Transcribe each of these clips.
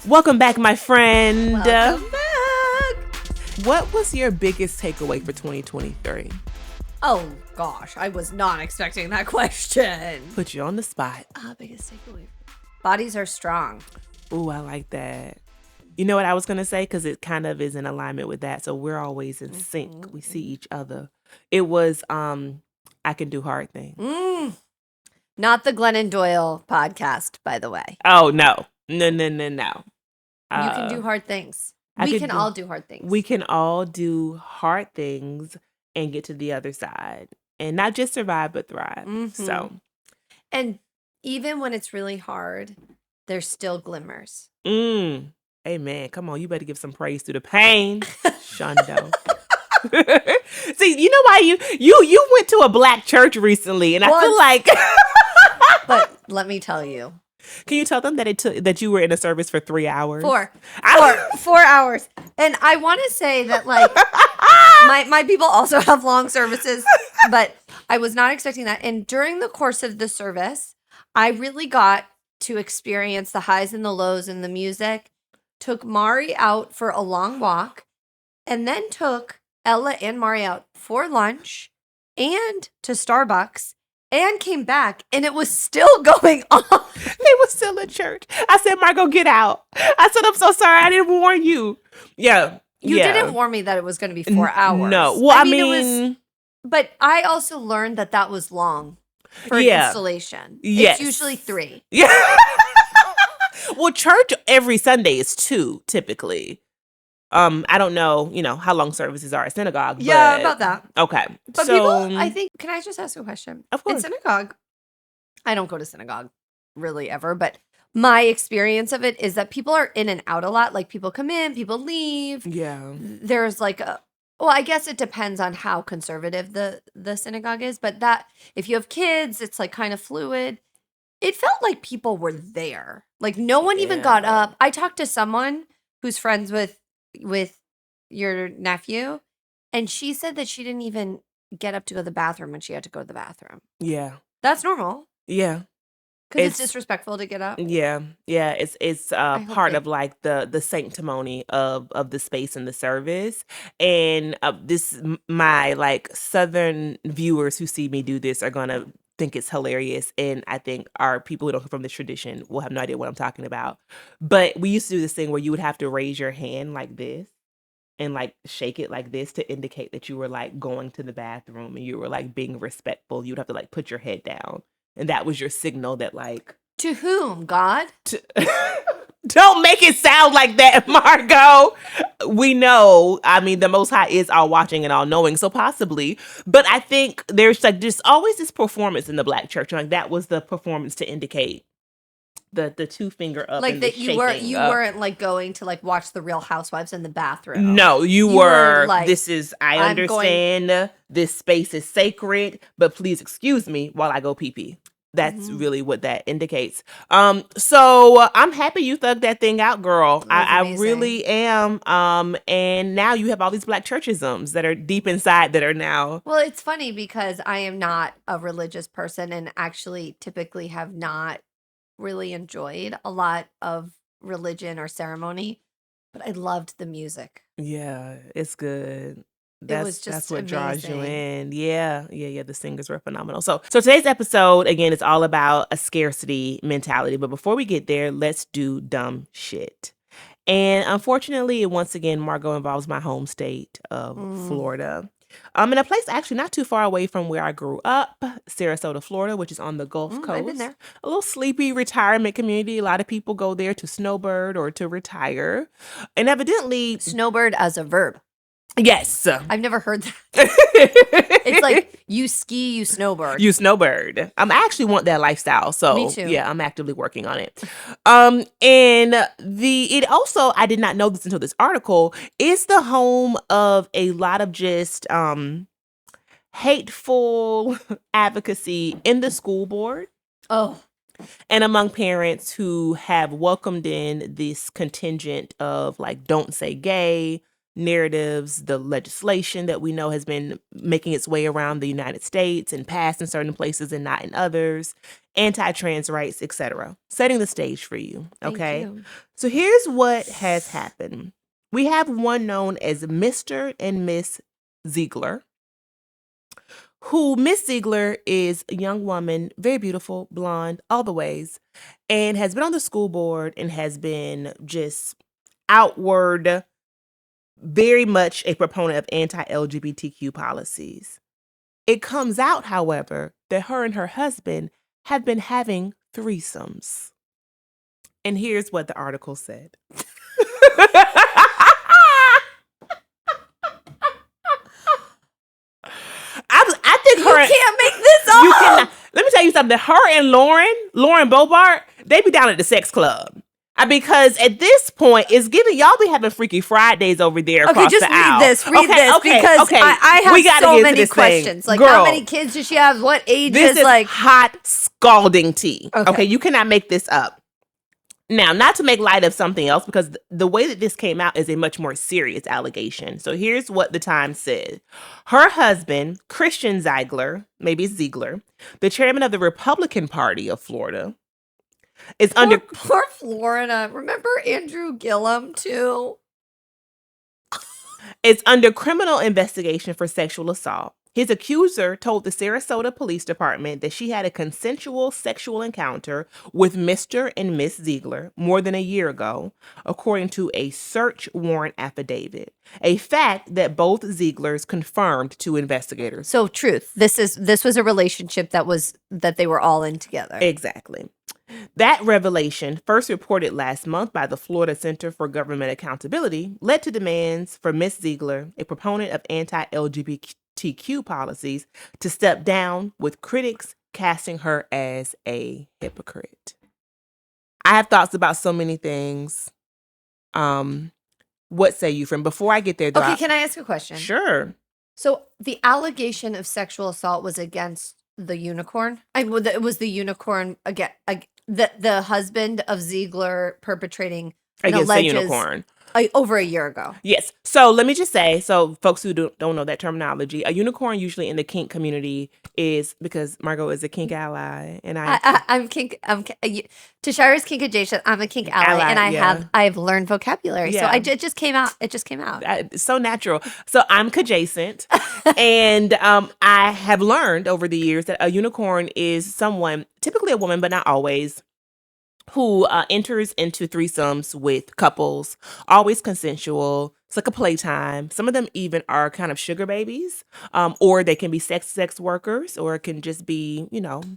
Welcome back, my friend. Welcome back. What was your biggest takeaway for 2023? Oh, gosh. I was not expecting that question. Put you on the spot. Biggest takeaway. Bodies are strong. Ooh, I like that. You know what I was going to say? Because it kind of is in alignment with that. So we're always in sync. We see each other. It was, I can do hard things. Not the Glennon Doyle podcast, by the way. Oh, no. No. You can do hard things. We can all do hard things. We can all do hard things and get to the other side. And not just survive, but thrive. So. And even when it's really hard, there's still glimmers. Amen. Come on, you better give some praise to the pain, Shondo. See, you know why you went to a black church recently, and I feel like. But let me tell you. Can you tell them that you were in a service for 3 hours? 4 hours. And I want to say that like my people also have long services, but I was not expecting that. And during the course of the service, I really got to experience the highs and the lows and the music. Took Mari out for a long walk, and then took Ella and Mari out for lunch and to Starbucks. And came back, and it was still going on. They were still in church. I said, Margo, get out. I said, I'm so sorry. I didn't warn you. Yeah. You didn't warn me that it was going to be 4 hours. No. Well, I mean it was, but I also learned that was long for installation. Yes. It's usually 3. Yeah. Well, church every Sunday is 2, typically. I don't know, how long services are at synagogue. Yeah, about that. Okay. But people, I think, can I just ask a question? Of course. In synagogue, I don't go to synagogue really ever, but my experience of it is that people are in and out a lot. Like people come in, people leave. Yeah. There's like I guess it depends on how conservative the synagogue is, but that if you have kids, it's like kind of fluid. It felt like people were there. Like no one even got up. I talked to someone who's friends with your nephew, and she said that she didn't even get up to go to the bathroom when she had to go to the bathroom. Yeah. That's normal. Yeah. Because it's disrespectful to get up. Yeah. Yeah. It's part of like the sanctimony of the space and the service. And my like Southern viewers who see me do this are going to think it's hilarious, and I think our people who don't come from this tradition will have no idea what I'm talking about. But we used to do this thing where you would have to raise your hand like this and like shake it like this to indicate that you were like going to the bathroom and you were like being respectful. You'd have to like put your head down, and that was your signal that like to whom? God? Don't make it sound like that, Margo. We know, I mean, the Most High is all watching and all knowing, so possibly. But I think there's like just always this performance in the black church. Like that was the performance to indicate the 2-finger up. Like and that you weren't like going to like watch the Real Housewives in the bathroom. No, you were like, I I'm understand this space is sacred, but please excuse me while I go pee-pee. That's really what that indicates. So I'm happy you thugged that thing out, girl. I really am. And now you have all these black churchisms that are deep inside that are now. Well, it's funny because I am not a religious person and actually typically have not really enjoyed a lot of religion or ceremony, but I loved the music. Yeah, it's good. It was just that's what amazing. Draws you in. Yeah. The singers were phenomenal. So today's episode, again, is all about a scarcity mentality. But before we get there, let's do dumb shit. And unfortunately, once again, Margo involves my home state of Florida. In a place actually not too far away from where I grew up, Sarasota, Florida, which is on the Gulf Coast. I've been there. A little sleepy retirement community. A lot of people go there to snowbird or to retire. And evidently... Snowbird as a verb. Yes. I've never heard that. It's like you ski, you snowbird. You snowbird. I actually want that lifestyle. So me too. Yeah, I'm actively working on it. And it also, I did not know this until this article, is the home of a lot of just hateful advocacy in the school board. Oh. And among parents who have welcomed in this contingent of like, don't say gay narratives, the legislation that we know has been making its way around the United States and passed in certain places and not in others. anti-trans rights, etc. Setting the stage for you, okay? Thank you. So here's what has happened. We have one known as Mr. and Miss Ziegler, who Miss Ziegler is a young woman, very beautiful, blonde, all the ways, and has been on the school board and has been just outward, very much a proponent of anti-LGBTQ policies. It comes out, however, that her and her husband have been having threesomes. And here's what the article said. I think her. You can't make this up. You cannot. Let me tell you something. Her and Lauren Bobart, they be down at the sex club. Because at this point, it's giving y'all be having Freaky Fridays over there. Okay, across just the aisle. read this because I have so many questions. Like, Girl, how many kids does she have? What age this is like hot scalding tea. Okay. Okay, you cannot make this up. Now, not to make light of something else, because the way that this came out is a much more serious allegation. So here's what the Times said. Her husband, Christian Ziegler, maybe Ziegler, the chairman of the Republican Party of Florida, is under... Poor Florida. Remember Andrew Gillum, too? Is under criminal investigation for sexual assault. His accuser told the Sarasota Police Department that she had a consensual sexual encounter with Mr. and Miss Ziegler more than a year ago, according to a search warrant affidavit, a fact that both Zieglers confirmed to investigators. So, truth. This was a relationship that they were all in together. Exactly. That revelation, first reported last month by the Florida Center for Government Accountability, led to demands for Miss Ziegler, a proponent of anti-LGBTQ policies, to step down, with critics casting her as a hypocrite. I have thoughts about so many things. What say you, friend? Before I get there, though, okay, can I ask a question? Sure. So the allegation of sexual assault was against the unicorn. It was the unicorn again. The husband of Ziegler perpetrating against the unicorn. Over a year ago. Yes. So let me just say, so folks who don't know that terminology, a unicorn usually in the kink community is, because Margot is a kink ally, and I'm kink. Tashira's kink adjacent. I'm a kink ally, and I've learned vocabulary. Yeah. So it just came out. It just came out. It's so natural. So I'm adjacent, and I have learned over the years that a unicorn is someone, typically a woman, but not always, who enters into threesomes with couples, always consensual. It's like a playtime. Some of them even are kind of sugar babies, or they can be sex workers, or it can just be,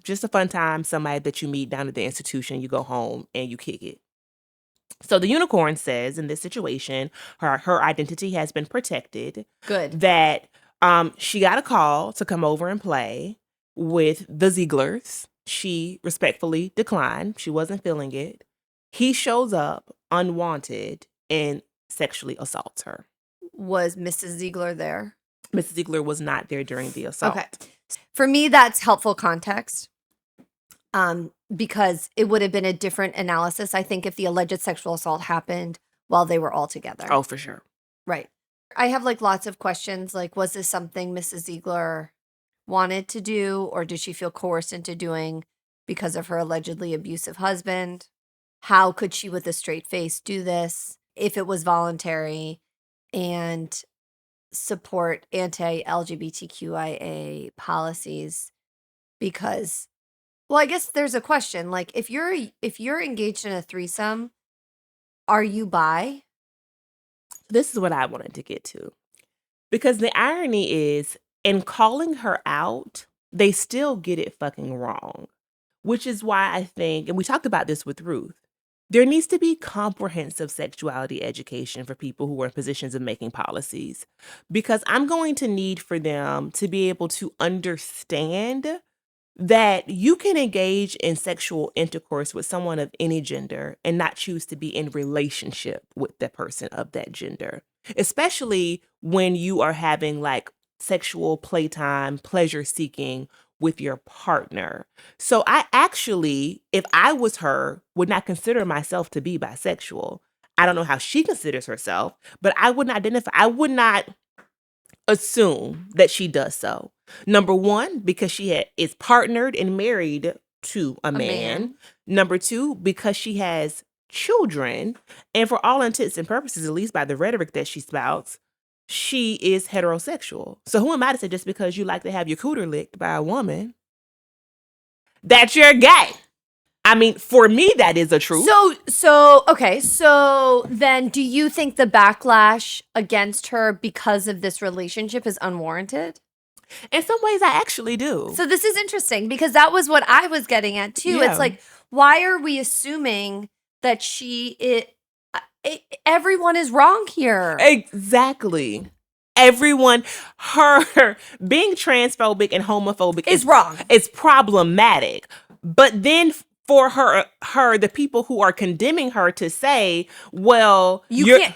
just a fun time, somebody that you meet down at the institution, you go home and you kick it. So the unicorn says in this situation, her identity has been protected. Good. That she got a call to come over and play with the Zieglers. She respectfully declined. She wasn't feeling it. He shows up unwanted and sexually assaults her. Was Mrs. Ziegler there? Mrs. Ziegler was not there during the assault. Okay. For me, that's helpful context. Because it would have been a different analysis, I think, if the alleged sexual assault happened while they were all together. Oh, for sure. Right. I have lots of questions. Was this something Mrs. Ziegler wanted to do, or did she feel coerced into doing because of her allegedly abusive husband? How could she, with a straight face, do this if it was voluntary and support anti-LGBTQIA policies? Because, well, I guess there's a question. If you're engaged in a threesome, are you bi? This is what I wanted to get to. Because the irony is, in calling her out, they still get it fucking wrong. Which is why I think, and we talked about this with Ruth, there needs to be comprehensive sexuality education for people who are in positions of making policies. Because I'm going to need for them to be able to understand that you can engage in sexual intercourse with someone of any gender and not choose to be in relationship with that person of that gender. Especially when you are having sexual playtime, pleasure seeking with your partner. So I actually, if I was her, would not consider myself to be bisexual. I don't know how she considers herself, but I would not assume that she does so. Number one, because she is partnered and married to a man. Number two, because she has children. And for all intents and purposes, at least by the rhetoric that she spouts, she is heterosexual. So who am I to say just because you like to have your cooter licked by a woman that you're gay? I mean, for me, that is a truth. Okay. So then do you think the backlash against her because of this relationship is unwarranted? In some ways, I actually do. So this is interesting because that was what I was getting at too. Yeah. It's like, why are we assuming that everyone is wrong here? Exactly. Everyone, her being transphobic and homophobic is wrong. It's problematic. But then for her, the people who are condemning her to say, well, you can't.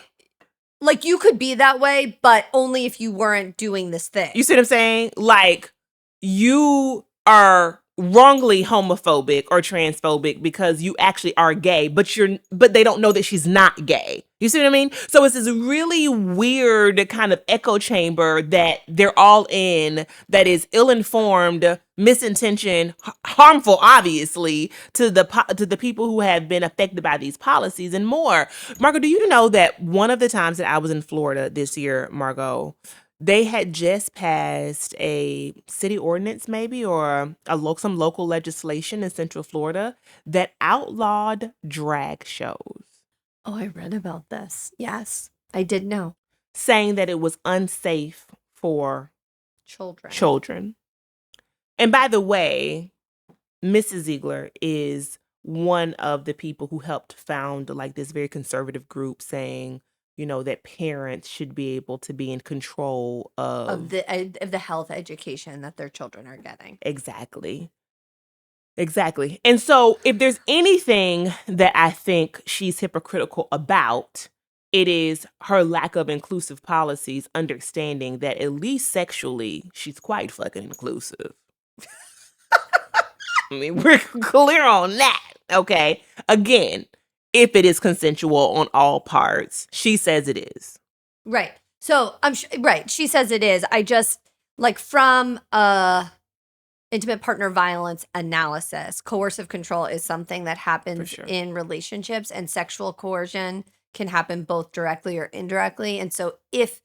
Like, you could be that way, but only if you weren't doing this thing. You see what I'm saying? Like, you are wrongly homophobic or transphobic because you actually are gay, but they don't know that she's not gay. You see what I mean? So it's this really weird kind of echo chamber that they're all in that is ill-informed, misintentioned, harmful, obviously, to the people who have been affected by these policies and more. Margot, do you know that one of the times that I was in Florida this year, Margot, they had just passed a city ordinance maybe or some local legislation in Central Florida that outlawed drag shows. Oh, I read about this. Yes, I did know. Saying that it was unsafe for children. And by the way, Mrs. Ziegler is one of the people who helped found like this very conservative group saying, you know, that parents should be able to be in control of the health education that their children are getting. Exactly. And so if there's anything that I think she's hypocritical about, it is her lack of inclusive policies, understanding that at least sexually, she's quite fucking inclusive. I mean, we're clear on that, okay? Again, if it is consensual on all parts, she says it is. Right. So right. She says it is. I just like from intimate partner violence analysis, coercive control is something that happens in relationships, and sexual coercion can happen both directly or indirectly. And so if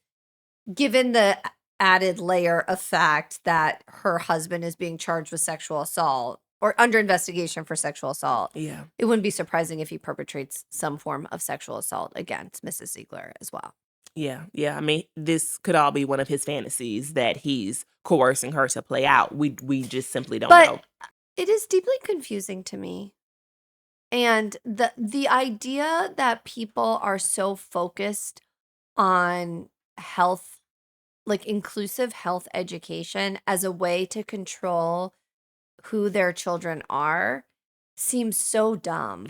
given the added layer of fact that her husband is being charged with sexual assault or under investigation for sexual assault, it wouldn't be surprising if he perpetrates some form of sexual assault against Mrs. Ziegler as well. Yeah. I mean, this could all be one of his fantasies that he's coercing her to play out. We just simply don't know. It is deeply confusing to me. And the idea that people are so focused on health, like inclusive health education as a way to control who their children are seems so dumb.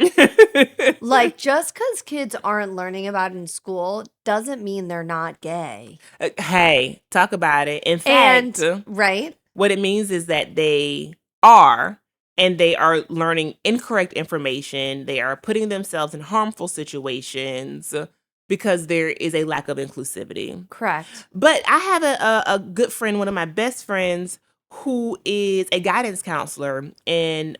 Like, just because kids aren't learning about it in school doesn't mean they're not gay. Hey, talk about it. In fact, right? What it means is that they are, and they are learning incorrect information. They are putting themselves in harmful situations because there is a lack of inclusivity. Correct. But I have a good friend, one of my best friends, who is a guidance counselor in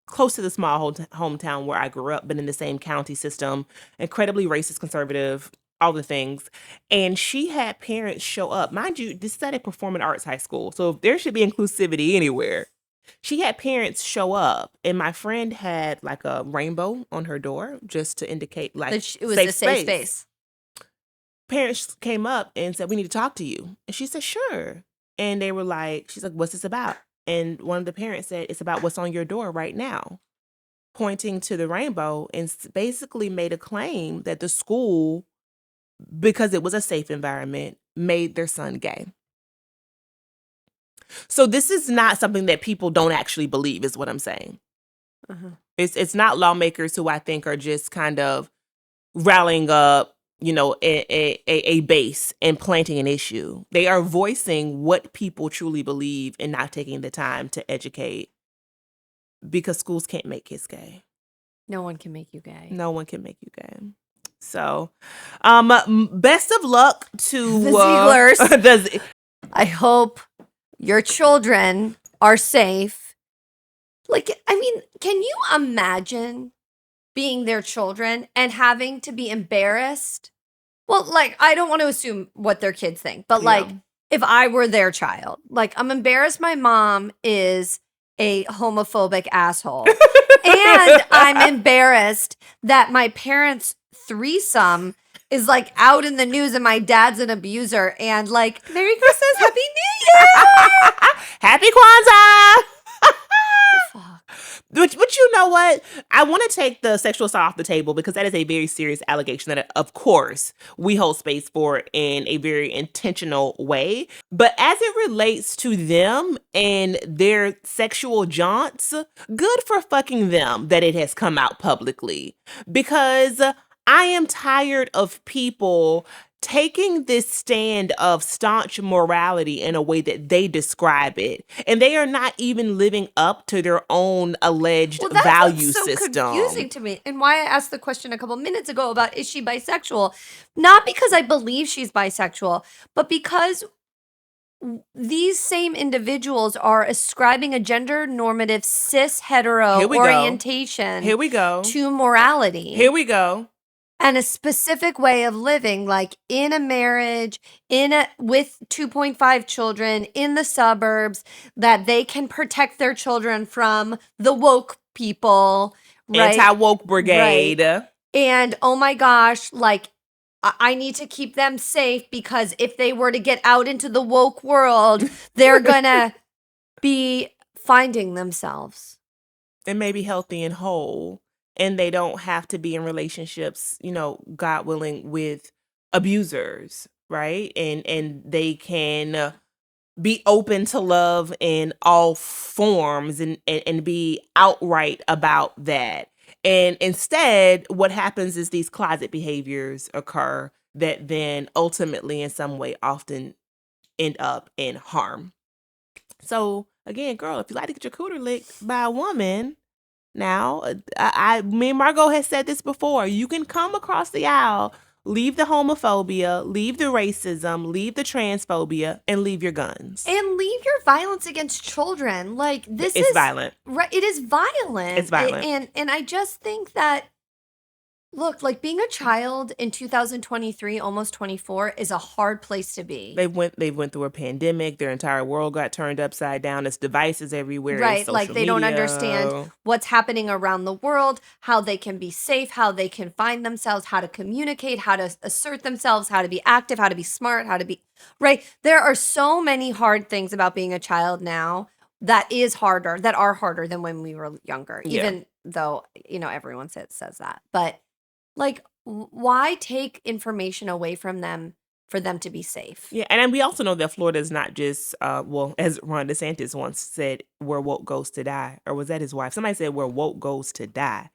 close to the small hometown where I grew up, but in the same county system, incredibly racist, conservative, all the things. And she had parents show up. Mind you, this is at a performing arts high school, so there should be inclusivity anywhere. She had parents show up, and my friend had like a rainbow on her door just to indicate like it was a safe space. Parents came up and said, "We need to talk to you." And she said, "Sure." And they were like, she's like, "What's this about?" And one of the parents said, "It's about what's on your door right now," pointing to the rainbow, and basically made a claim that the school, because it was a safe environment, made their son gay. So this is not something that people don't actually believe, is what I'm saying. Uh-huh. It's not lawmakers who I think are just kind of rallying up, you know, a base and planting an issue. They are voicing what people truly believe and not taking the time to educate, because schools can't make kids gay. No one can make you gay. No one can make you gay. So, best of luck to the Zieglers. I hope your children are safe Like, I mean, can you imagine being their children and having to be embarrassed? Well, like, I don't want to assume what their kids think, but like, Yeah. if I were their child, like, I'm embarrassed my mom is a homophobic asshole. And I'm embarrassed that my parents' threesome is like out in the news and my dad's an abuser. And like, Merry Christmas, Happy New Year! Happy Kwanzaa! Fuck. But you know what? I want to take the sexual assault off the table because that is a very serious allegation that, of course, we hold space for in a very intentional way. But as it relates to them and their sexual jaunts, good for fucking them that it has come out publicly. Because I am tired of people taking this stand of staunch morality in a way that they describe it, and they are not even living up to their own alleged Well, that's value what's so system. confusing to me, and why I asked the question a couple minutes ago about is she bisexual? Not because I believe she's bisexual, but because these same individuals are ascribing a gender normative cis hetero Here we orientation Here we go. to morality. Here we go. And a specific way of living, like in a marriage, with 2.5 children in the suburbs, that they can protect their children from the woke people, right? Anti-woke brigade. Right. And oh my gosh, like I need to keep them safe because if they were to get out into the woke world, they're gonna be finding themselves. And maybe healthy and whole. And they don't have to be in relationships, God willing, with abusers, right? And they can be open to love in all forms and be outright about that. And instead, what happens is these closet behaviors occur that then ultimately, in some way, often end up in harm. So again, girl, if you like to get your cooter licked by a woman, now, me and Margot has said this before. You can come across the aisle, leave the homophobia, leave the racism, leave the transphobia, and leave your guns. And leave your violence against children. Like It's violent. Right, it is violent. It's violent. And I just think that, look, like being a child in 2023, almost 24, is a hard place to be. They went through a pandemic. Their entire world got turned upside down. It's devices everywhere. Right, like they don't understand what's happening around the world, how they can be safe, how they can find themselves, how to communicate, how to assert themselves, how to be active, how to be smart, how to be right. There are so many hard things about being a child now that are harder than when we were younger. Even though, everyone says that. But like, why take information away from them for them to be safe? Yeah, and we also know that Florida is not just, as Ron DeSantis once said, where woke goes to die. Or was that his wife? Somebody said where woke goes to die.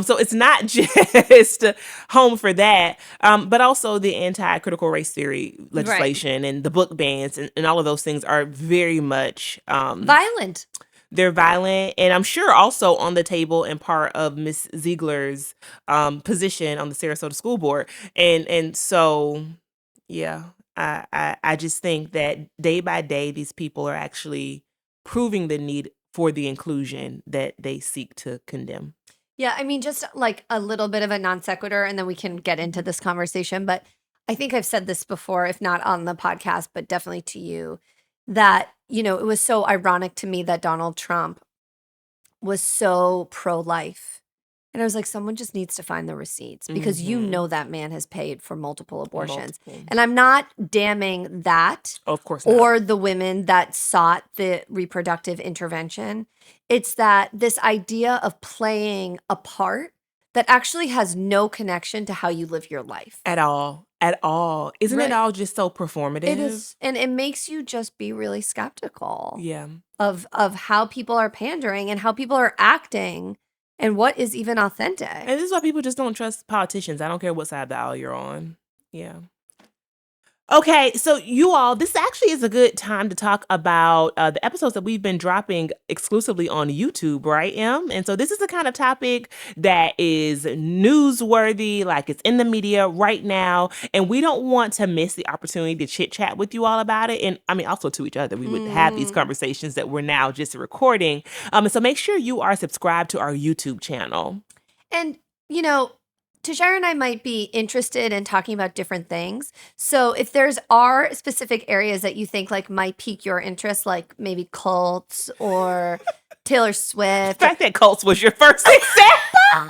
So it's not just home for that, but also the anti-critical race theory legislation and the book bans and all of those things are very much violent. They're violent, and I'm sure also on the table and part of Miss Ziegler's position on the Sarasota School Board, and so yeah, I just think that day by day these people are actually proving the need for the inclusion that they seek to condemn. Yeah, I mean, just like a little bit of a non sequitur, and then we can get into this conversation. But I think I've said this before, if not on the podcast, but definitely to you, that, it was so ironic to me that Donald Trump was so pro-life. And I was like, someone just needs to find the receipts because that man has paid for multiple abortions. And I'm not damning that. Of course not. Or the women that sought the reproductive intervention. It's that this idea of playing a part that actually has no connection to how you live your life. At all. Isn't it all just so performative? It is. And it makes you just be really skeptical. Yeah. Of how people are pandering and how people are acting and what is even authentic. And this is why people just don't trust politicians. I don't care what side of the aisle you're on. Yeah. Okay, so you all, this actually is a good time to talk about the episodes that we've been dropping exclusively on YouTube, right, Em? And so this is the kind of topic that is newsworthy, like it's in the media right now, and we don't want to miss the opportunity to chit chat with you all about it. And I mean, also to each other, we would have these conversations that we're now just recording. So make sure you are subscribed to our YouTube channel. And, you know, Tashira and I might be interested in talking about different things. So if are specific areas that you think like might pique your interest, like maybe cults or Taylor Swift. The fact that cults was your first example.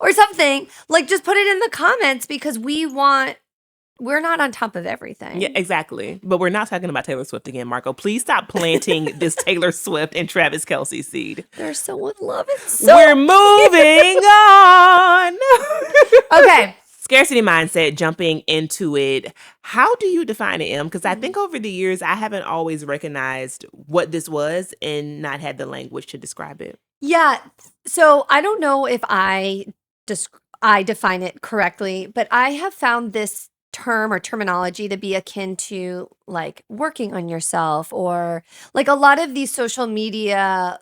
Or something, like just put it in the comments because we're not on top of everything. Yeah, exactly. But we're not talking about Taylor Swift again, Marco. Please stop planting this Taylor Swift and Travis Kelce seed. They're so in love. It's so We're moving on. Okay. Scarcity mindset, jumping into it. How do you define it, Em? Because I think over the years, I haven't always recognized what this was and not had the language to describe it. Yeah. So I don't know if I define it correctly, but I have found this term or terminology to be akin to like working on yourself, or like a lot of these social media,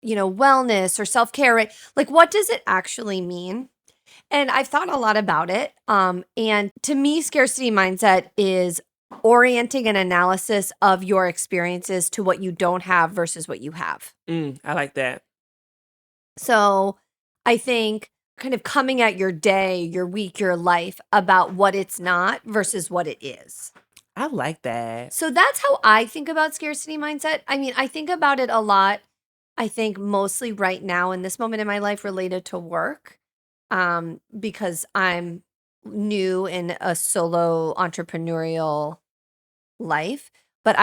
wellness or self-care, right? Like, what does it actually mean? And I've thought a lot about it. And to me, scarcity mindset is orienting an analysis of your experiences to what you don't have versus what you have. I like that. So I think kind of coming at your day, your week, your life about what it's not versus what it is. I like that. So that's how I think about scarcity mindset. I mean, I think about it a lot. I think mostly right now in this moment in my life related to work, because I'm new in a solo entrepreneurial life. But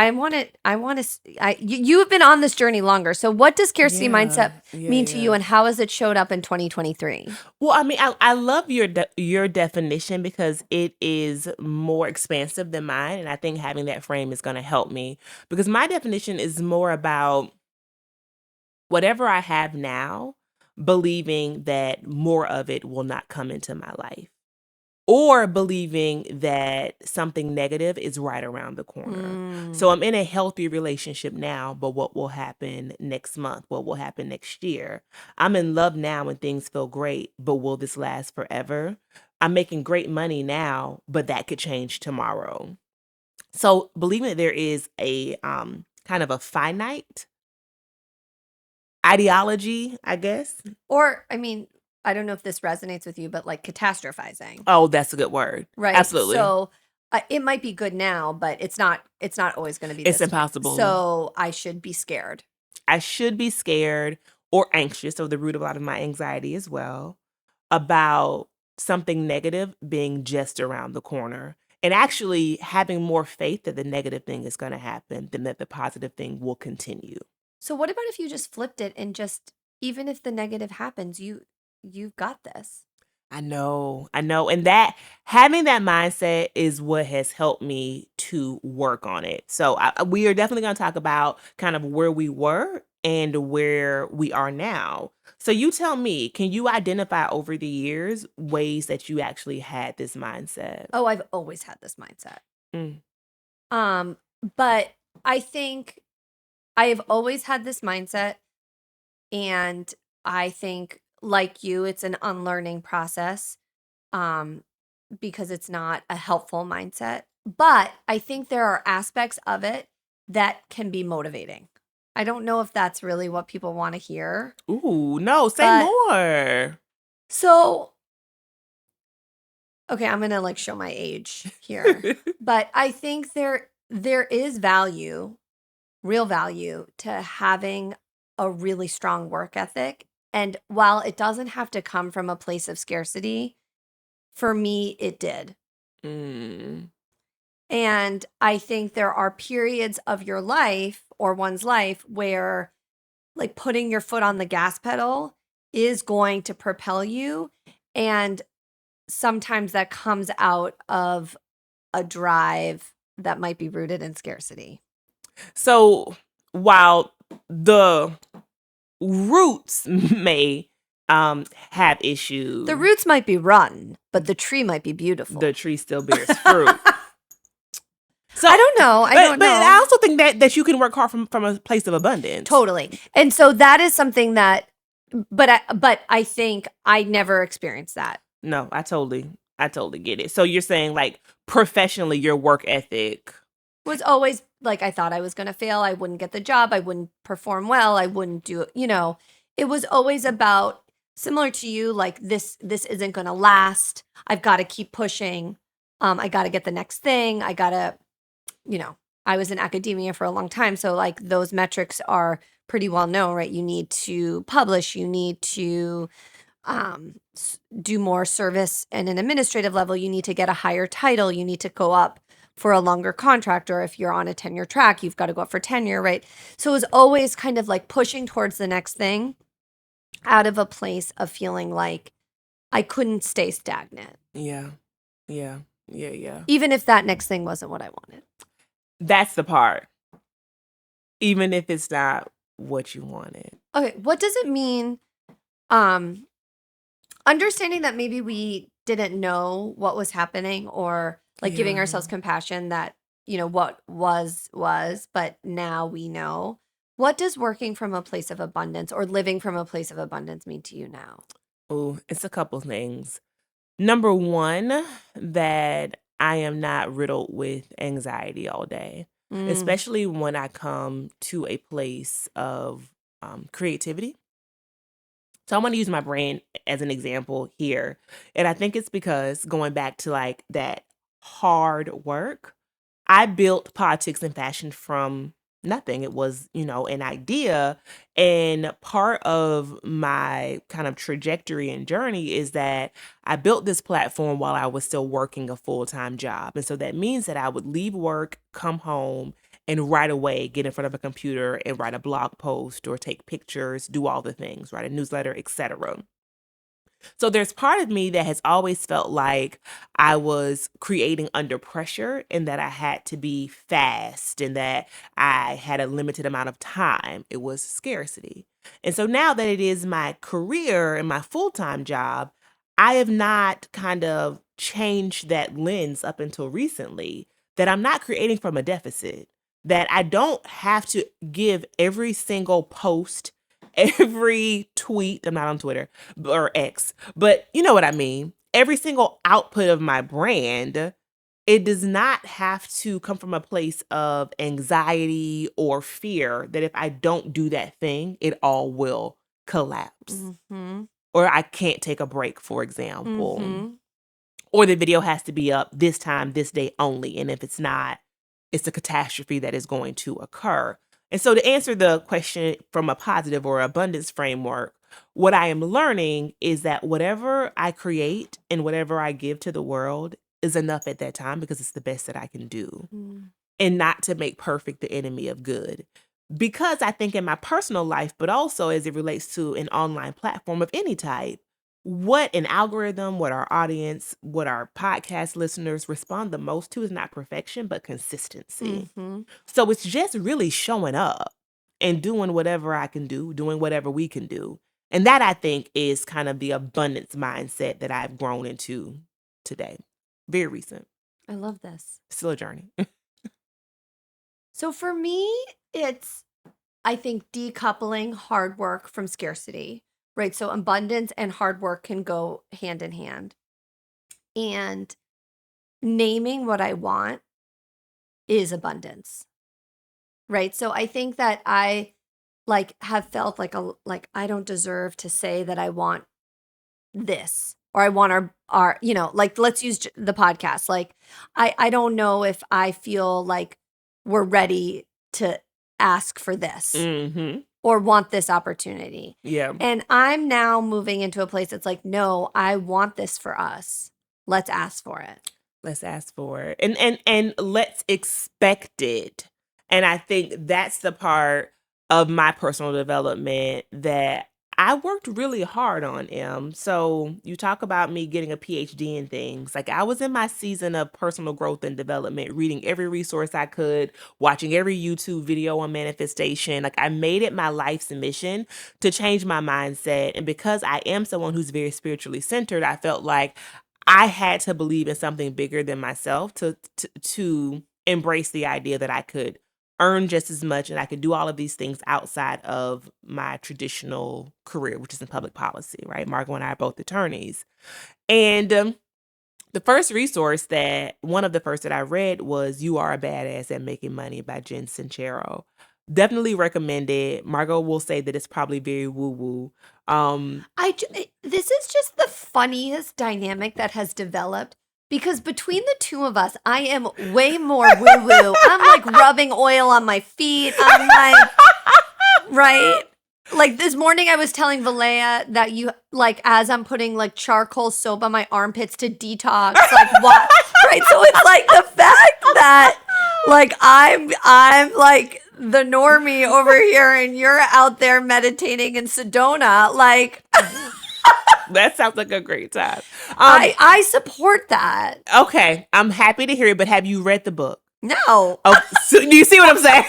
you have been on this journey longer. So what does scarcity mindset mean to you, and how has it showed up in 2023? Well, I mean, I love your definition because it is more expansive than mine. And I think having that frame is going to help me, because my definition is more about whatever I have now, believing that more of it will not come into my life, or believing that something negative is right around the corner. So I'm in a healthy relationship now, but what will happen next month? What will happen next year? I'm in love now and things feel great, but will this last forever? I'm making great money now, but that could change tomorrow. So believing that there is a kind of a finite ideology, I guess. Or, I mean, I don't know if this resonates with you, but like catastrophizing. Oh, that's a good word. Right. Absolutely. So it might be good now, but it's not always going to be It's this impossible. So I should be scared. I should be scared or anxious, so the root of a lot of my anxiety as well, about something negative being just around the corner. And actually having more faith that the negative thing is going to happen than that the positive thing will continue. So what about if you just flipped it and just, even if the negative happens, you've got this? I know. And that having that mindset is what has helped me to work on it. So we are definitely going to talk about kind of where we were and where we are now. So you tell me, can you identify over the years ways that you actually had this mindset? Oh, I've always had this mindset. But I think I have always had this mindset, and I think, like you, it's an unlearning process, because it's not a helpful mindset. But I think there are aspects of it that can be motivating. I don't know if that's really what people want to hear. Ooh, no, say more. So, okay, I'm going to like show my age here. But I think there is value, real value, to having a really strong work ethic. And while it doesn't have to come from a place of scarcity, for me, it did. And I think there are periods of your life or one's life where like putting your foot on the gas pedal is going to propel you. And sometimes that comes out of a drive that might be rooted in scarcity. So while the roots may have issues, the roots might be rotten, but the tree might be beautiful. The tree still bears fruit. So I don't know. I don't but know. I also think that you can work hard from a place of abundance. Totally. And so that is something that, but I think I never experienced that. No, I totally get it. So you're saying like professionally, your work ethic Was always like I thought I was going to fail. I wouldn't get the job. I wouldn't perform well. I wouldn't do it. It was always about similar to you. Like this isn't going to last. I've got to keep pushing. I got to get the next thing. I got to, I was in academia for a long time. So like those metrics are pretty well known, right? You need to publish. You need to do more service and an administrative level. You need to get a higher title. You need to go up for a longer contract, or if you're on a tenure track, you've got to go up for tenure, right? So it was always kind of like pushing towards the next thing out of a place of feeling like I couldn't stay stagnant. Yeah. Even if that next thing wasn't what I wanted. That's the part. Even if it's not what you wanted. Okay, what does it mean? Understanding that maybe we didn't know what was happening, or like giving ourselves compassion that, what was, but now we know. What does working from a place of abundance or living from a place of abundance mean to you now? Oh, it's a couple things. Number one, that I am not riddled with anxiety all day, especially when I come to a place of creativity. So I want to use my brain as an example here. And I think it's because going back to like that hard work, I built politics and fashion from nothing. It was, an idea. And part of my kind of trajectory and journey is that I built this platform while I was still working a full-time job. And so that means that I would leave work, come home, and right away get in front of a computer and write a blog post or take pictures, do all the things, write a newsletter, etc. So there's part of me that has always felt like I was creating under pressure and that I had to be fast and that I had a limited amount of time. It was scarcity. And so now that it is my career and my full-time job, I have not kind of changed that lens up until recently, that I'm not creating from a deficit, that I don't have to give every single post, every tweet. I'm not on Twitter or X, but you know what I mean. Every single output of my brand, it does not have to come from a place of anxiety or fear that if I don't do that thing, it all will collapse. Mm-hmm. Or I can't take a break, for example. Mm-hmm. Or the video has to be up this time, this day only. And if it's not, it's a catastrophe that is going to occur. And so to answer the question from a positive or abundance framework, what I am learning is that whatever I create and whatever I give to the world is enough at that time because it's the best that I can do. And not to make perfect the enemy of good. Because I think in my personal life, but also as it relates to an online platform of any type, what an algorithm, what our audience, what our podcast listeners respond the most to is not perfection, but consistency. Mm-hmm. So it's just really showing up and doing whatever I can do, doing whatever we can do. And that, I think, is kind of the abundance mindset that I've grown into today. Very recent. I love this. Still a journey. So for me, it's, I think, decoupling hard work from scarcity, right? So abundance and hard work can go hand in hand. And naming what I want is abundance, right? So I think that I have felt like I don't deserve to say that I want this, or I want our let's use the podcast. Like I don't know if I feel like we're ready to ask for this or want this opportunity. Yeah. And I'm now moving into a place that's like, no, I want this for us. Let's ask for it. Let's ask for it. And let's expect it. And I think that's the part of my personal development that I worked really hard on. So you talk about me getting a PhD in things. Like I was in my season of personal growth and development, reading every resource I could, watching every YouTube video on manifestation. Like I made it my life's mission to change my mindset. And because I am someone who's very spiritually centered, I felt like I had to believe in something bigger than myself to embrace the idea that I could earn just as much and I could do all of these things outside of my traditional career, which is in public policy, right? Margot and I are both attorneys. And the first resource one of the first that I read was You Are a Badass at Making Money by Jen Sincero. Definitely recommend it. Margot will say that it's probably very woo-woo. This is just the funniest dynamic that has developed because between the two of us, I am way more woo-woo. I'm like rubbing oil on my feet. I'm like, right? Like this morning I was telling Valea that you like as I'm putting like charcoal soap on my armpits to detox, like what? Right? So it's like the fact that like I'm like the normie over here and you're out there meditating in Sedona, like that sounds like a great time. I support that. Okay, I'm happy to hear it, but have you read the book? No. Oh, so, do you see what I'm saying?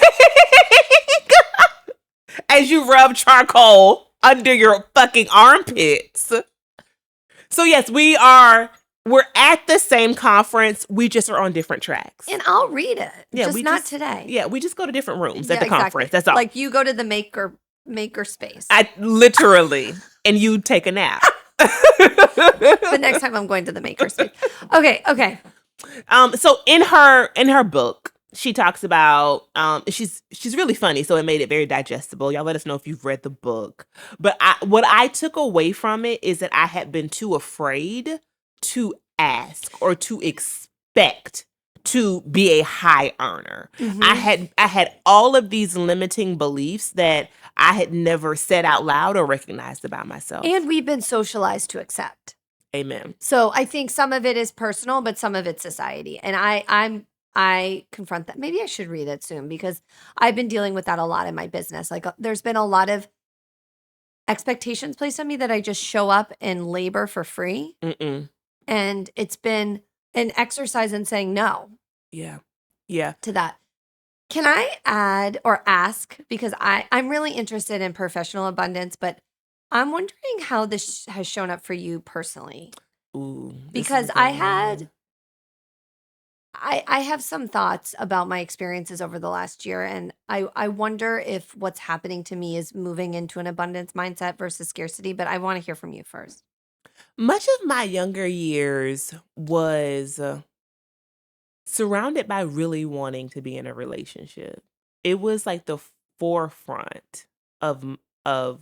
As you rub charcoal under your fucking armpits. So yes, we're at the same conference. We just are on different tracks. And I'll read it. Yeah, just not today. Yeah, we just go to different rooms at the conference. That's all. Like you go to the maker space. I literally, and you take a nap. But next time I'm going to the maker space. Okay. So in her book, she talks about she's really funny, so it made it very digestible. Y'all let us know if you've read the book. But what I took away from it is that I had been too afraid to ask or to expect to be a high earner. Mm-hmm. I had all of these limiting beliefs that I had never said out loud or recognized about myself. And we've been socialized to accept. Amen. So I think some of it is personal, but some of it's society. And I confront that. Maybe I should read it soon because I've been dealing with that a lot in my business. Like there's been a lot of expectations placed on me that I just show up and labor for free. Mm-mm. And it's been an exercise in saying no. Yeah. To that. Can I add or ask, because I'm really interested in professional abundance, but I'm wondering how this has shown up for you personally. Ooh. Because I have some thoughts about my experiences over the last year, and I wonder if what's happening to me is moving into an abundance mindset versus scarcity, but I want to hear from you first. Much of my younger years was surrounded by really wanting to be in a relationship. It was like the forefront of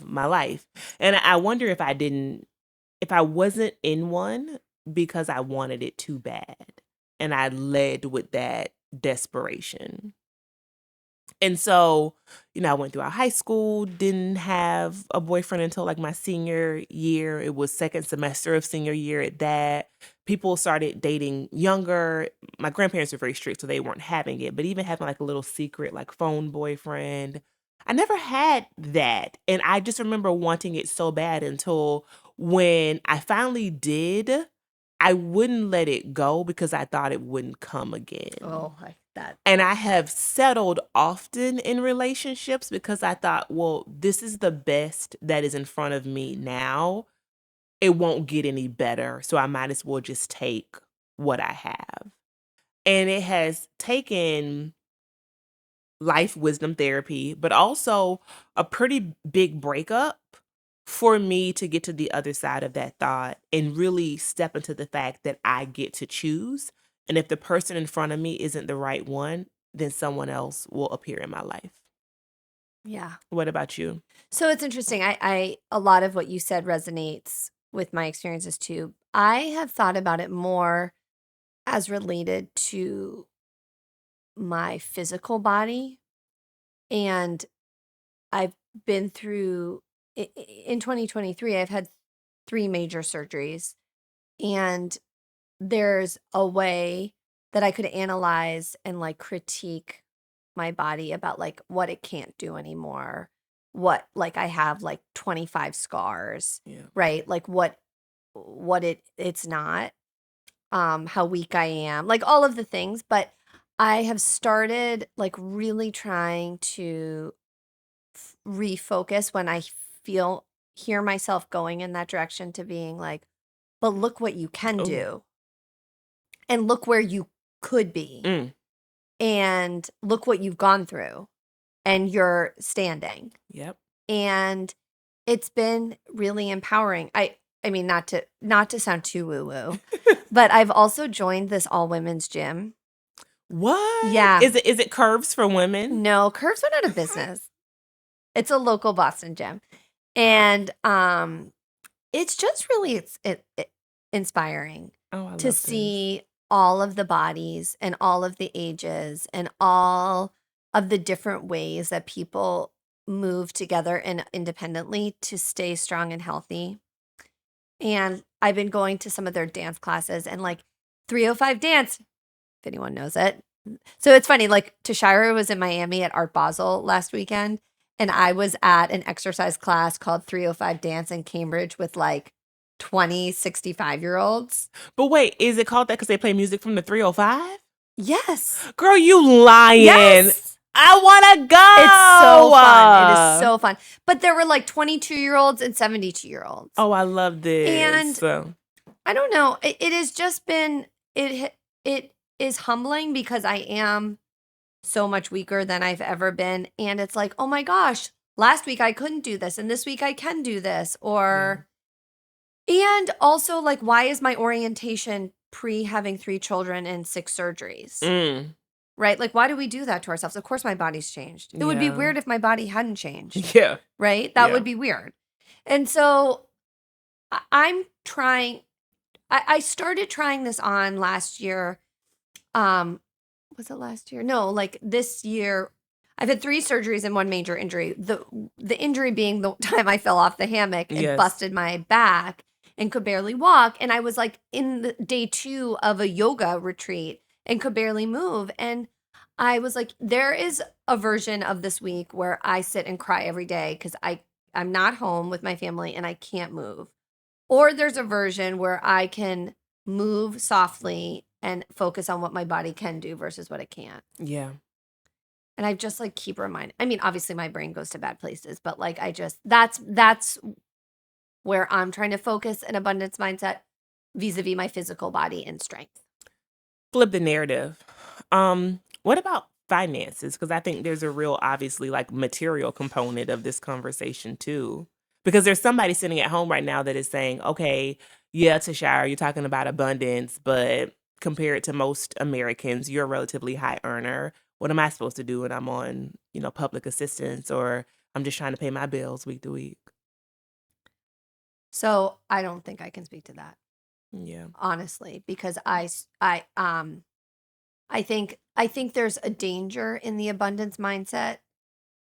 my life. And I wonder if I wasn't in one because I wanted it too bad. And I led with that desperation. And so, I went through high school, didn't have a boyfriend until like my senior year. It was second semester of senior year at that. People started dating younger. My grandparents were very strict, so they weren't having it. But even having like a little secret like phone boyfriend, I never had that. And I just remember wanting it so bad until when I finally did, I wouldn't let it go because I thought it wouldn't come again. Oh, like that. And I have settled often in relationships because I thought, well, this is the best that is in front of me now. It won't get any better, so I might as well just take what I have. And it has taken life wisdom therapy, but also a pretty big breakup for me to get to the other side of that thought and really step into the fact that I get to choose. And if the person in front of me isn't the right one, then someone else will appear in my life. Yeah. What about you? So it's interesting. I a lot of what you said resonates with my experiences too. I have thought about it more as related to my physical body. And I've been through, in 2023, I've had 3 major surgeries. And there's a way that I could analyze and like critique my body about like what it can't do anymore. What, like I have like 25 scars, right? Like what it's not, how weak I am, like all of the things. But I have started like really trying to refocus when I hear myself going in that direction to being like, but look what you can do and look where you could be. and look what you've gone through, and you're standing. Yep. And it's been really empowering. I mean, not to sound too woo-woo, but I've also joined this all-women's gym. What? Yeah. Is it Curves for women? No, Curves went out of business. It's a local Boston gym. And it's just really inspiring to see all of the bodies and all of the ages and all of the different ways that people move together and independently to stay strong and healthy. And I've been going to some of their dance classes, and like 305 dance, if anyone knows it. So it's funny, like Tashira was in Miami at Art Basel last weekend, and I was at an exercise class called 305 dance in Cambridge with like 20, 65-year-olds. But wait, is it called that because they play music from the 305? Yes. Girl, you lying. Yes. I want to go. It's so fun. It is so fun. But there were like 22-year-olds and 72-year-olds. Oh, I love this. And I don't know. It has just been, it is humbling because I am so much weaker than I've ever been. And it's like, oh my gosh, last week I couldn't do this, and this week I can do this. And also, like, why is my orientation pre having 3 children and 6 surgeries? Right? Like, why do we do that to ourselves? Of course, my body's changed. It would be weird if my body hadn't changed. Yeah. Right? That would be weird. And so I'm trying, I started trying this on last year. Was it last year? No, like this year. I've had 3 surgeries and 1 major injury. The injury being the time I fell off the hammock and busted my back and could barely walk. And I was like in the day 2 of a yoga retreat and could barely move. And I was like, there is a version of this week where I sit and cry every day because I'm not home with my family and I can't move. Or there's a version where I can move softly and focus on what my body can do versus what it can't. Yeah. And I just like keep reminding. I mean, obviously my brain goes to bad places, but like that's where I'm trying to focus an abundance mindset vis-a-vis my physical body and strength. Flip the narrative. What about finances? Because I think there's a real, obviously, like material component of this conversation too. Because there's somebody sitting at home right now that is saying, okay, yeah, Tashira, you're talking about abundance, but compared to most Americans, you're a relatively high earner. What am I supposed to do when I'm on, public assistance, or I'm just trying to pay my bills week to week? So I don't think I can speak to that. Yeah. Honestly, because I think there's a danger in the abundance mindset,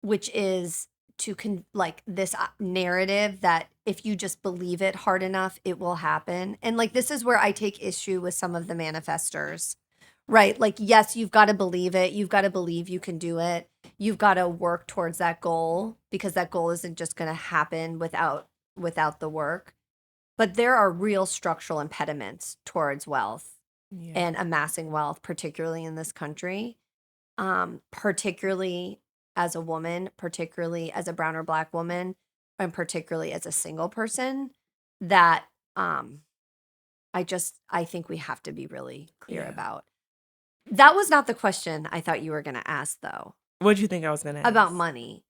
which is to like this narrative that if you just believe it hard enough, it will happen. And like, this is where I take issue with some of the manifestors, right? Like, yes, you've got to believe it. You've got to believe you can do it. You've got to work towards that goal because that goal isn't just going to happen without the work. But there are real structural impediments towards wealth and amassing wealth, particularly in this country, particularly as a woman, particularly as a brown or black woman, and particularly as a single person, that I think we have to be really clear about. That was not the question I thought you were going to ask, though. What did you think I was going to ask? About money.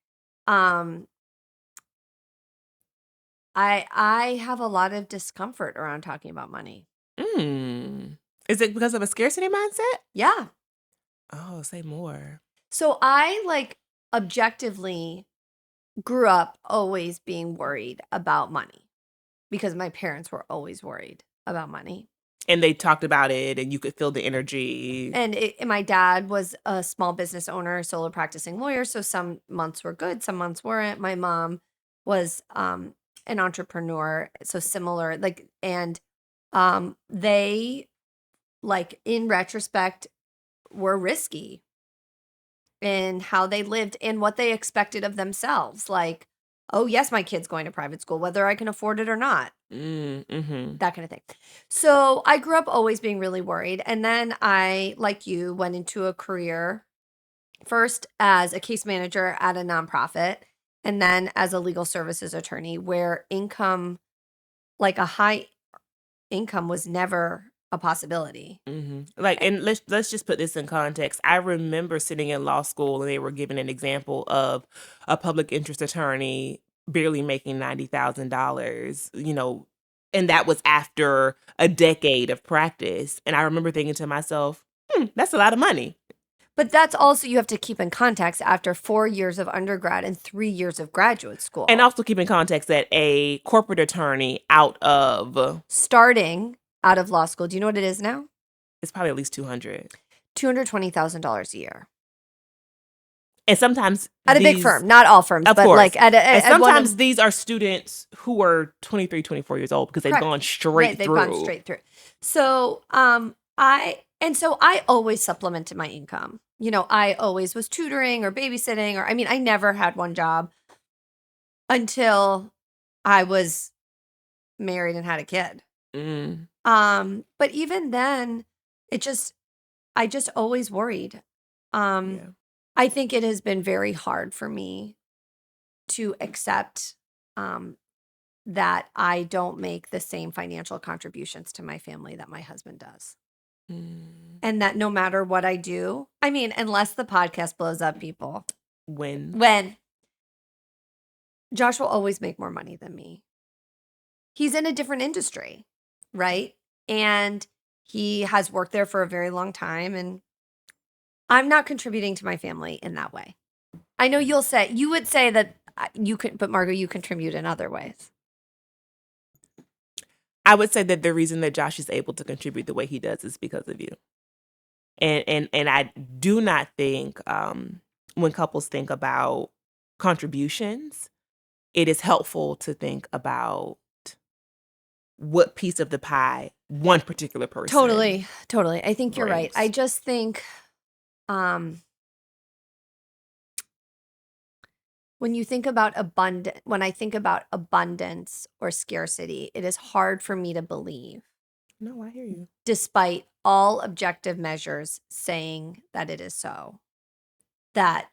I have a lot of discomfort around talking about money. Is it because of a scarcity mindset? Yeah. Oh, say more. So I like objectively grew up always being worried about money because my parents were always worried about money. And they talked about it and you could feel the energy. And my dad was a small business owner, solo practicing lawyer. So some months were good, some months weren't. My mom was an entrepreneur. So similar, like, and they, like, in retrospect, were risky in how they lived and what they expected of themselves. Like, oh, yes, my kid's going to private school, whether I can afford it or not. That kind of thing. So I grew up always being really worried. And then I, like you, went into a career first as a case manager at a nonprofit and then as a legal services attorney where income, like a high income, was never a possibility. Like, and let's just put this in context. I remember sitting in law school and they were giving an example of a public interest attorney barely making $90,000, and that was after a decade of practice. And I remember thinking to myself, that's a lot of money. But that's also, you have to keep in context, after 4 years of undergrad and 3 years of graduate school. And also keep in context that a corporate attorney starting out of law school, do you know what it is now? It's probably at least $220,000 a year. And sometimes at a big firm, not all firms, but course. Like and sometimes these are students who are 23, 24 years old because they've gone straight through. They've gone straight through. So I always supplemented my income. I always was tutoring or babysitting, I never had one job until I was married and had a kid. But even then, I just always worried. I think it has been very hard for me to accept that I don't make the same financial contributions to my family that my husband does. And that no matter what I do, unless the podcast blows up, people. When Josh will always make more money than me. He's in a different industry, right? And he has worked there for a very long time, and I'm not contributing to my family in that way. I know you would say that you could, but Margo, you contribute in other ways. I would say that the reason that Josh is able to contribute the way he does is because of you. And I do not think when couples think about contributions, it is helpful to think about what piece of the pie one particular person. Totally. I think you're right. I just think when I think about abundance or scarcity, it is hard for me to believe. No, I hear you. Despite all objective measures saying that it is so, that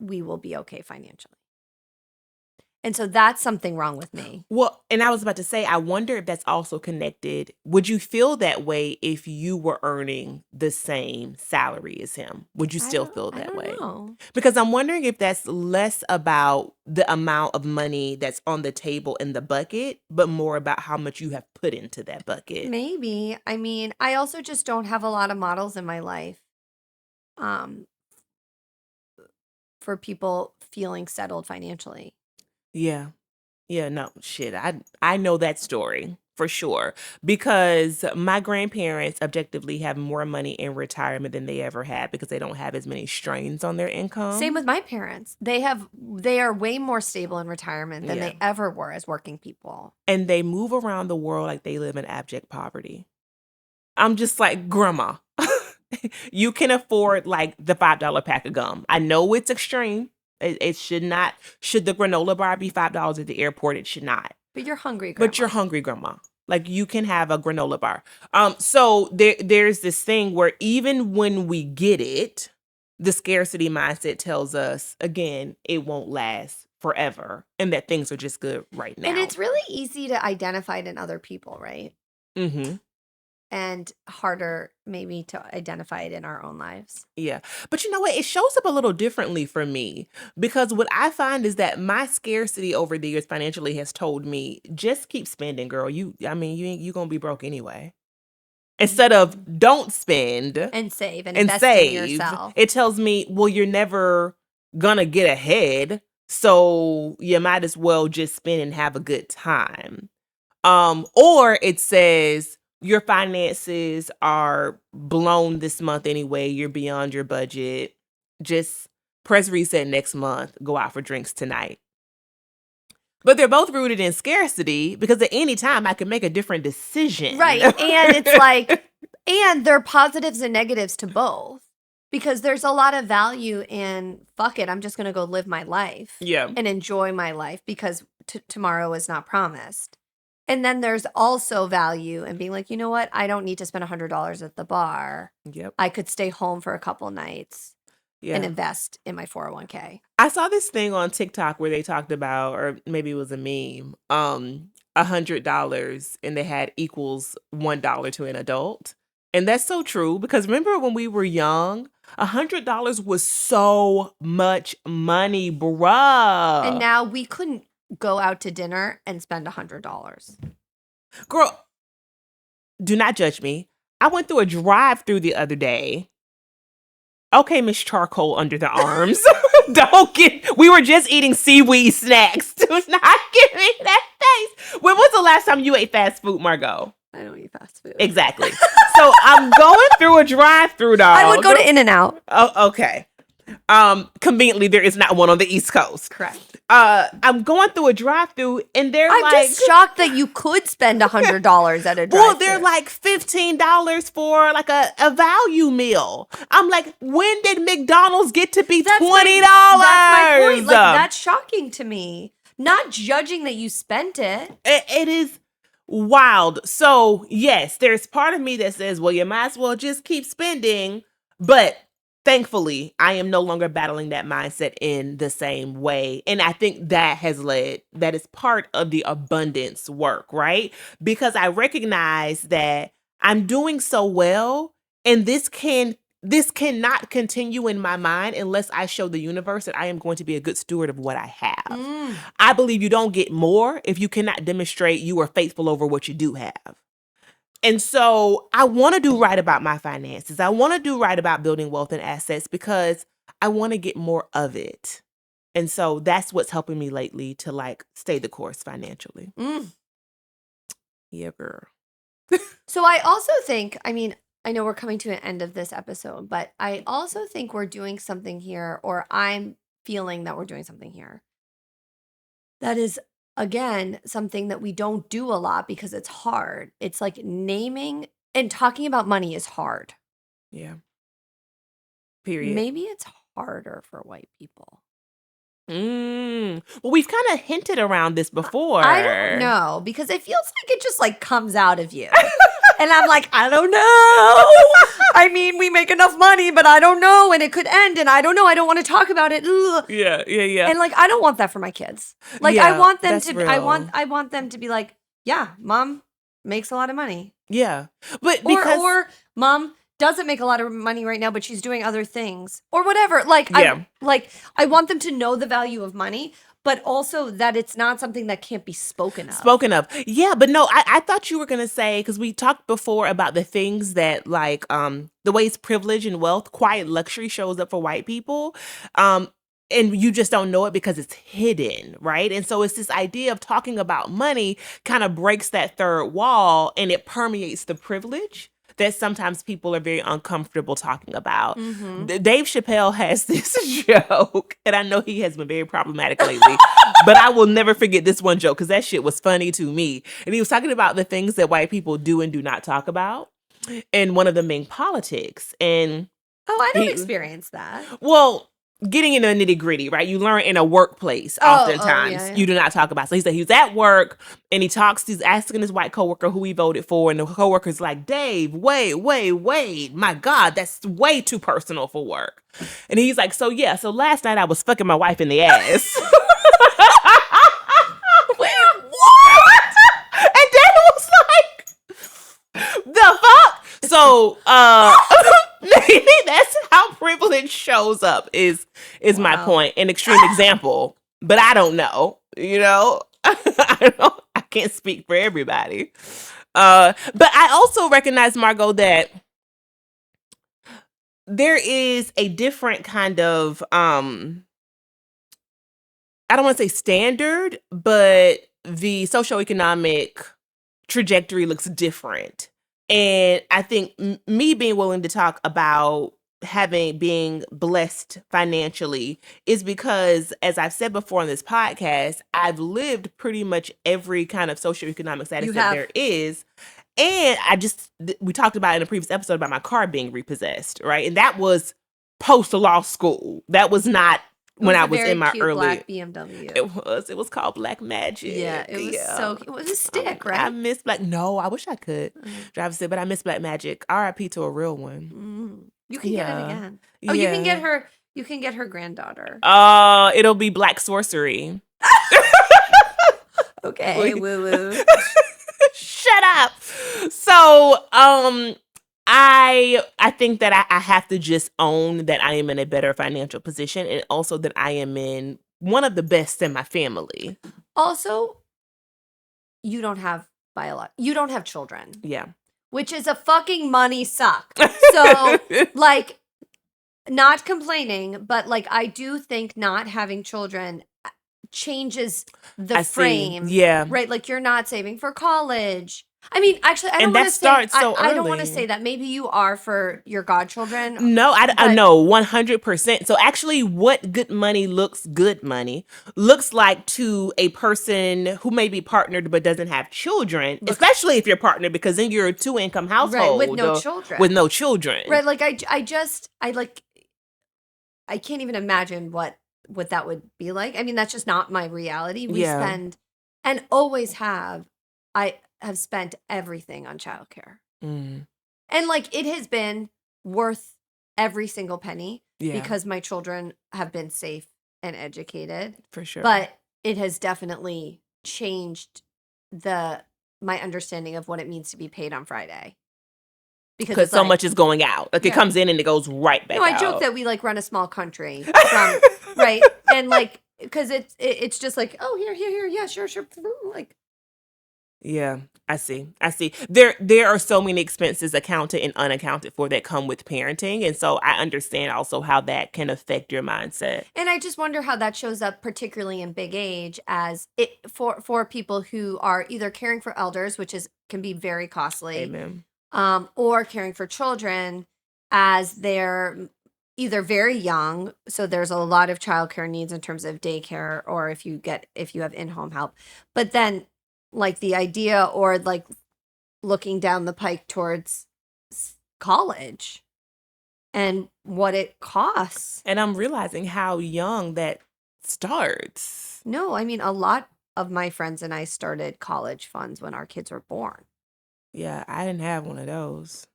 we will be okay financially. And so that's something wrong with me. Well, and I was about to say, I wonder if that's also connected. Would you feel that way if you were earning the same salary as him? Would you still feel that way? Know. Because I'm wondering if that's less about the amount of money that's on the table in the bucket, but more about how much you have put into that bucket. Maybe. I also just don't have a lot of models in my life for people feeling settled financially. Yeah, no, shit. I know that story for sure because my grandparents objectively have more money in retirement than they ever had because they don't have as many strains on their income. Same with my parents. They are way more stable in retirement than they ever were as working people. And they move around the world like they live in abject poverty. I'm just like, Grandma, you can afford like the $5 pack of gum. I know it's extreme. It should not. Should the granola bar be $5 at the airport? It should not. But you're hungry, Grandma. Like you can have a granola bar. So there's this thing where even when we get it, the scarcity mindset tells us again it won't last forever, and that things are just good right now. And it's really easy to identify it in other people, right? Mm-hmm. And harder maybe to identify it in our own lives. Yeah. But you know what? It shows up a little differently for me because what I find is that my scarcity over the years financially has told me, just keep spending, girl. You going to be broke anyway. Instead of don't spend. And save and invest in yourself. It tells me, well, you're never going to get ahead. So you might as well just spend and have a good time. Or it says, your finances are blown this month anyway. You're beyond your budget. Just press reset next month. Go out for drinks tonight. But they're both rooted in scarcity because at any time I can make a different decision. Right. And it's like, and there are positives and negatives to both because there's a lot of value in, fuck it, I'm just going to go live my life. Yeah. And enjoy my life because tomorrow is not promised. And then there's also value in being like, you know what? I don't need to spend $100 at the bar. Yep. I could stay home for a couple nights and invest in my 401k. I saw this thing on TikTok where they talked about, or maybe it was a meme, $100 and they had equals $1 to an adult. And that's so true because remember when we were young, $100 was so much money, bruh. And now we couldn't go out to dinner and spend $100. Girl, do not judge me. I went through a drive-through the other day. Okay, Miss Charcoal under the arms. We were just eating seaweed snacks. Do not give me that face. When was the last time you ate fast food, Margot? I don't eat fast food. Exactly. So I'm going through a drive-through, dog. I would go to In-N-Out. Oh, okay. Conveniently, there is not one on the East Coast. Correct. I'm going through a drive-through, and I'm just shocked that you could spend $100 at a drive-through. Well, they're like $15 for like a value meal. I'm like, when did McDonald's get to be $20? That's my point. Like, that's shocking to me. Not judging that you spent it. It is wild. So yes, there's part of me that says, well, you might as well just keep spending, but thankfully, I am no longer battling that mindset in the same way. And I think that is part of the abundance work, right? Because I recognize that I'm doing so well, and this cannot continue in my mind unless I show the universe that I am going to be a good steward of what I have. I believe you don't get more if you cannot demonstrate you are faithful over what you do have. And so I want to do right about my finances. I want to do right about building wealth and assets because I want to get more of it. And so that's what's helping me lately to like stay the course financially. Yeah, girl. So I also think, I mean, I know we're coming to an end of this episode, but I also think we're doing something here, or I'm feeling that we're doing something here that is, again, something that we don't do a lot because it's hard. It's like naming and talking about money is hard. Yeah. Period. Maybe it's harder for white people. Well, we've kind of hinted around this before. I don't know, because it feels like it just like comes out of you. And I'm like, I don't know. I mean, we make enough money, but I don't know. And it could end. And I don't know. I don't want to talk about it. Ugh. Yeah. And like, I don't want that for my kids. Like, yeah, I want them to, real. I want them to be like, yeah, mom makes a lot of money. Yeah. But because or mom doesn't make a lot of money right now, but she's doing other things or whatever. Like, I want them to know the value of money, but also that it's not something that can't be spoken of. Yeah, but no, I thought you were going to say, because we talked before about the things that like the ways privilege and wealth, quiet luxury shows up for white people. And you just don't know it because it's hidden, right? And so it's this idea of talking about money kind of breaks that third wall and it permeates the privilege that sometimes people are very uncomfortable talking about. Mm-hmm. Dave Chappelle has this joke, and I know he has been very problematic lately, but I will never forget this one joke because that shit was funny to me. And he was talking about the things that white people do and do not talk about, and one of them being politics. And I don't experience that. Well, getting into the nitty gritty, right? You learn in a workplace oftentimes. Yeah. You do not talk about. So he said he was at work and he's asking his white coworker who he voted for. And the coworker's like, Dave, wait. My God, that's way too personal for work. And he's like, so last night I was fucking my wife in the ass. Wait, what? And then it was like, the fuck? So, maybe that's how privilege shows up is my point. An extreme example, but I don't know, I can't speak for everybody. But I also recognize, Margot, that there is a different kind of, I don't want to say standard, but the socioeconomic trajectory looks different. And I think me being willing to talk about being blessed financially is because, as I've said before on this podcast, I've lived pretty much every kind of socioeconomic status that there is. And we talked about in a previous episode about my car being repossessed, right? And that was post-law school. That was not when I was in my early black BMW. It was called Black Magic. Yeah, it was so cute. It was a stick, right? I miss Black. No, I wish I could drive a stick, but I miss Black Magic. R.I.P. to a real one. You can get it again. Oh, yeah. You can get her granddaughter. It'll be Black Sorcery. Okay, woo woo. Shut up. So, I think that I have to just own that I am in a better financial position, and also that I am in one of the best in my family. Also, you don't have you don't have children. Yeah. Which is a fucking money suck. So, like, not complaining, but like, I do think not having children changes the frame. Yeah. Right? Like, you're not saving for college. I mean, actually, I don't And want that to say starts so I don't want to early. say that. Maybe you are for your godchildren. No, I know 100%. So actually, what good money looks like to a person who may be partnered but doesn't have children, especially if you're partnered, because then you're a 2-income household, right, with no children. With no children, right? Like I can't even imagine what that would be like. I mean, that's just not my reality. We spend and always have. I have spent everything on childcare. Mm. And like it has been worth every single penny because my children have been safe and educated. For sure. But it has definitely changed my understanding of what it means to be paid on Friday. Because so much is going out. Like it comes in and it goes right back out. I joke that we like run a small country from right. And like because it's just like, oh, here, yeah, sure. Like yeah, I see. There are so many expenses accounted and unaccounted for that come with parenting. And so I understand also how that can affect your mindset. And I just wonder how that shows up, particularly in big age, as it for people who are either caring for elders, which can be very costly. Amen. Or caring for children as they're either very young. So there's a lot of childcare needs in terms of daycare, or if you have in-home help. But then like the idea or like looking down the pike towards college and what it costs. And I'm realizing how young that starts. No, I mean, a lot of my friends and I started college funds when our kids were born. Yeah, I didn't have one of those.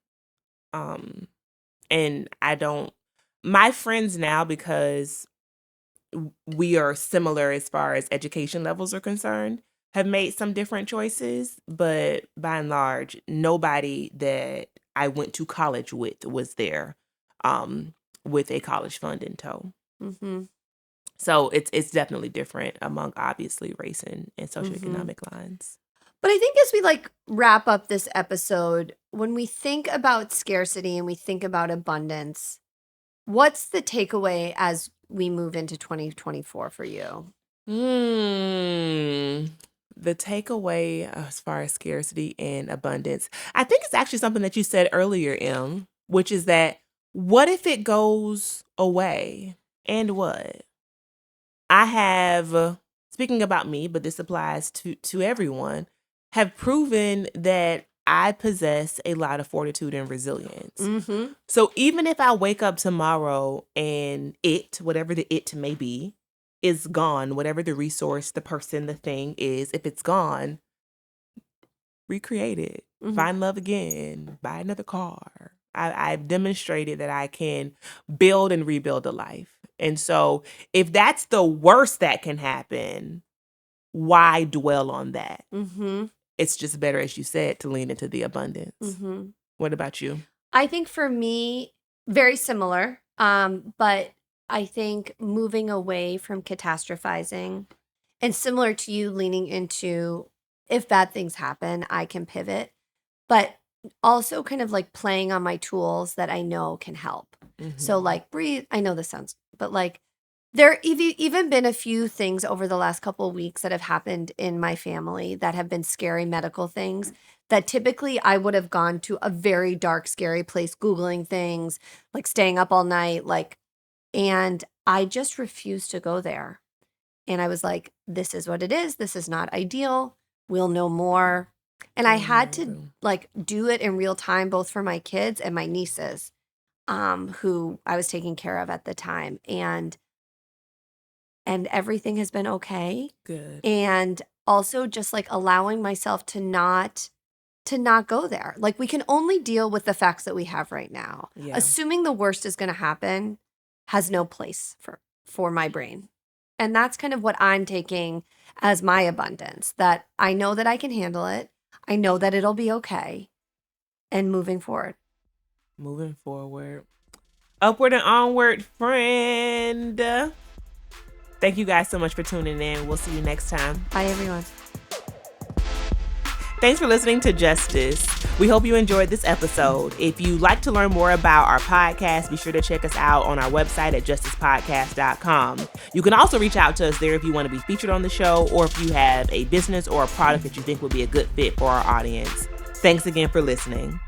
And I don't, my friends now, because we are similar as far as education levels are concerned, have made some different choices, but by and large, nobody that I went to college with was there with a college fund in tow. Mm-hmm. So it's definitely different among obviously race and socioeconomic lines. But I think as we like wrap up this episode, when we think about scarcity and we think about abundance, what's the takeaway as we move into 2024 for you? The takeaway as far as scarcity and abundance, I think it's actually something that you said earlier, Em, which is that what if it goes away? And what? I have, speaking about me, but this applies to everyone, have proven that I possess a lot of fortitude and resilience. Mm-hmm. So even if I wake up tomorrow and whatever the it may be, is gone, whatever the resource, the person, the thing is, if it's gone, recreate it. Mm-hmm. Find love again. Buy another car. I've demonstrated that I can build and rebuild a life. And so if that's the worst that can happen, why dwell on that? Mm-hmm. It's just better, as you said, to lean into the abundance. Mm-hmm. What about you? I think for me, very similar. But I think moving away from catastrophizing and similar to you, leaning into if bad things happen, I can pivot. But also kind of like playing on my tools that I know can help. Mm-hmm. So like breathe. I know this sounds, but like there have even been a few things over the last couple of weeks that have happened in my family that have been scary medical things that typically I would have gone to a very dark, scary place, Googling things, like staying up all night, and I just refused to go there. And I was like, this is what it is. This is not ideal. We'll know more. And I had to like do it in real time, both for my kids and my nieces, who I was taking care of at the time. And everything has been okay. Good. And also just like allowing myself to not go there. Like we can only deal with the facts that we have right now. Yeah. Assuming the worst is going to happen has no place for my brain. And that's kind of what I'm taking as my abundance, that I know that I can handle it. I know that it'll be okay. And moving forward. Moving forward. Upward and onward, friend. Thank you guys so much for tuning in. We'll see you next time. Bye, everyone. Thanks for listening to Justice. We hope you enjoyed this episode. If you'd like to learn more about our podcast, be sure to check us out on our website at justicepodcast.com. You can also reach out to us there if you want to be featured on the show, or if you have a business or a product that you think would be a good fit for our audience. Thanks again for listening.